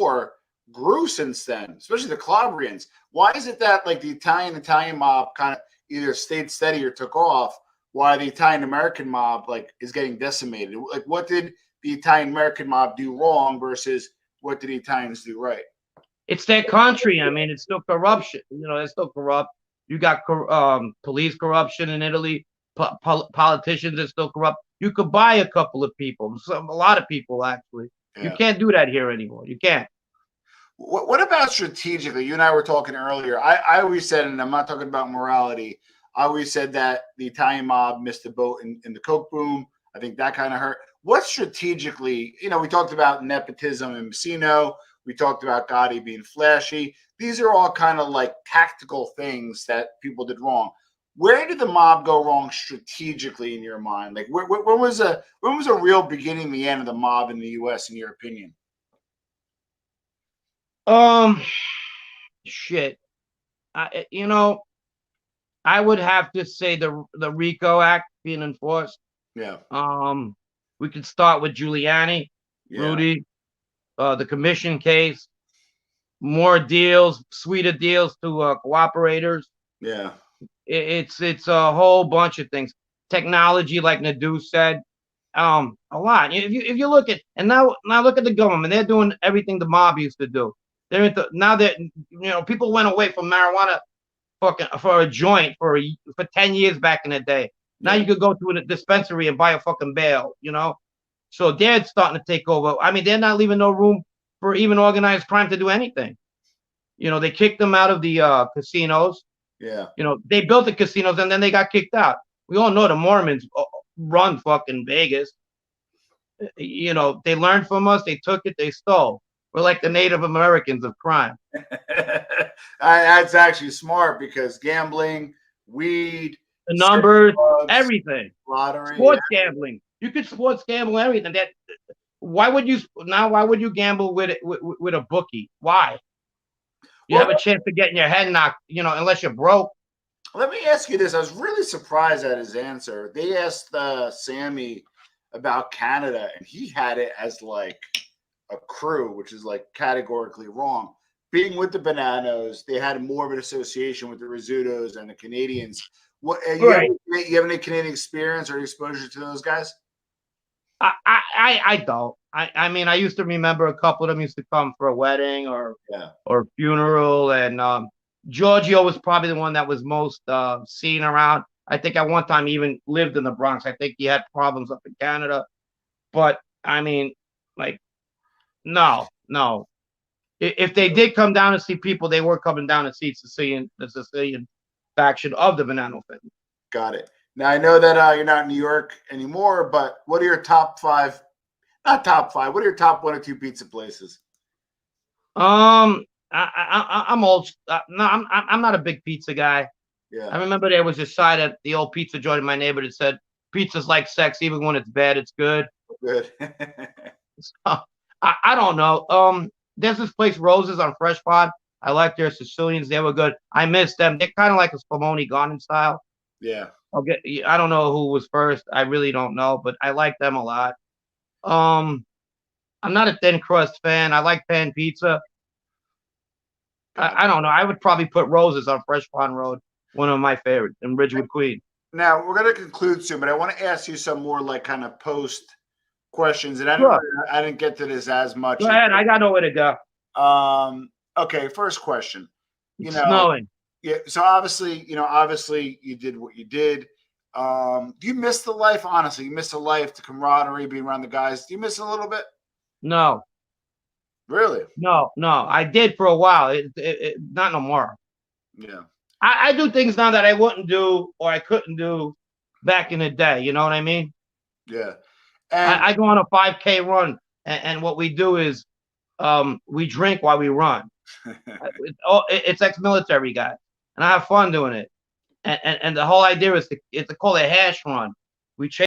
war grew since then, especially the Calabrians. Why is it that like the Italian mob kind of either stayed steady or took off, while the Italian-American mob like is getting decimated? Like, what did the Italian-American mob do wrong versus what did the Italians do right? It's their country. I mean, it's still corruption. You know, it's still corrupt. You got police corruption in Italy. Politicians are still corrupt. You could buy a couple of people, a lot of people actually. Yeah. You can't do that here anymore. You can't. What about strategically? You and I were talking earlier. I always said, and I'm not talking about morality, I always said that the Italian mob missed the boat in the Coke boom. I think that kind of hurt. What strategically, you know, we talked about nepotism and Messino. We talked about Gotti being flashy. These are all kind of like tactical things that people did wrong. Where did the mob go wrong strategically in your mind? Like, when was a real beginning, the end of the mob in the U.S. in your opinion? Shit. You know, I would have to say the RICO Act being enforced. Yeah. We could start with Giuliani, Rudy, the commission case, more deals, sweeter deals to cooperators. Yeah. It's a whole bunch of things. Technology, like Nadu said, a lot. If you look at, and now look at the government, they're doing everything the mob used to do. Now that, you know, people went away from marijuana for a joint for 10 years back in the day. Now you could go to a dispensary and buy a fucking bale, you know? So they're starting to take over. I mean, they're not leaving no room for even organized crime to do anything. You know, they kicked them out of the casinos. Yeah. You know, they built the casinos and then they got kicked out. We all know the Mormons run fucking Vegas. You know, they learned from us. They took it. They stole. We're like the Native Americans of crime. That's actually smart because gambling, weed, the numbers, drugs, everything, lottery, sports gambling. You could sports gamble everything. Why would you gamble with a bookie? Why? You have a chance of getting your head knocked, you know, unless you're broke. Let me ask you this. I was really surprised at his answer. They asked Sammy about Canada, and he had it as like a crew, which is like categorically wrong. Being with the Bananos, they had more of an association with the Rizzutos and the Canadians. What you have any Canadian experience or exposure to those guys? I don't. I mean, I used to remember a couple of them used to come for a wedding or funeral, and Giorgio was probably the one that was most seen around. I think at one time he even lived in the Bronx. I think he had problems up in Canada, but I mean, like, no. If they did come down to see people, they were coming down to see the Sicilian faction of the Banano family. Got it. Now, I know that you're not in New York anymore, but what are your top five? Not top five. What are your top one or two pizza places? I'm old. No, I'm not a big pizza guy. Yeah. I remember there was a sign at the old pizza joint in my neighborhood that said, "Pizza's like sex. Even when it's bad, it's good." Good. So, I don't know. There's this place, Roses on Fresh Pond. I like their Sicilians. They were good. I miss them. They're kind of like a Spumoni Garden style. Yeah. I don't know who was first. I really don't know, but I like them a lot. I'm not a thin crust fan. I like pan pizza. I don't know. I would probably put Roses on Fresh Pond Road, one of my favorites, in Ridgewood, Queens. Now, we're going to conclude soon, but I want to ask you some more like kind of post questions. And I didn't get to this as much. Go ahead. I got nowhere to go. Okay, first question. It's snowing. Yeah, so obviously you did what you did. Do you miss the life? Honestly, you miss the life, the camaraderie, being around the guys. Do you miss it a little bit? No. Really? No. I did for a while. Not no more. Yeah. I do things now that I wouldn't do or I couldn't do back in the day. You know what I mean? Yeah. And I go on a 5K run, and what we do is we drink while we run. It's ex-military guys, and I have fun doing it. And the whole idea is to call it a hash run. We chase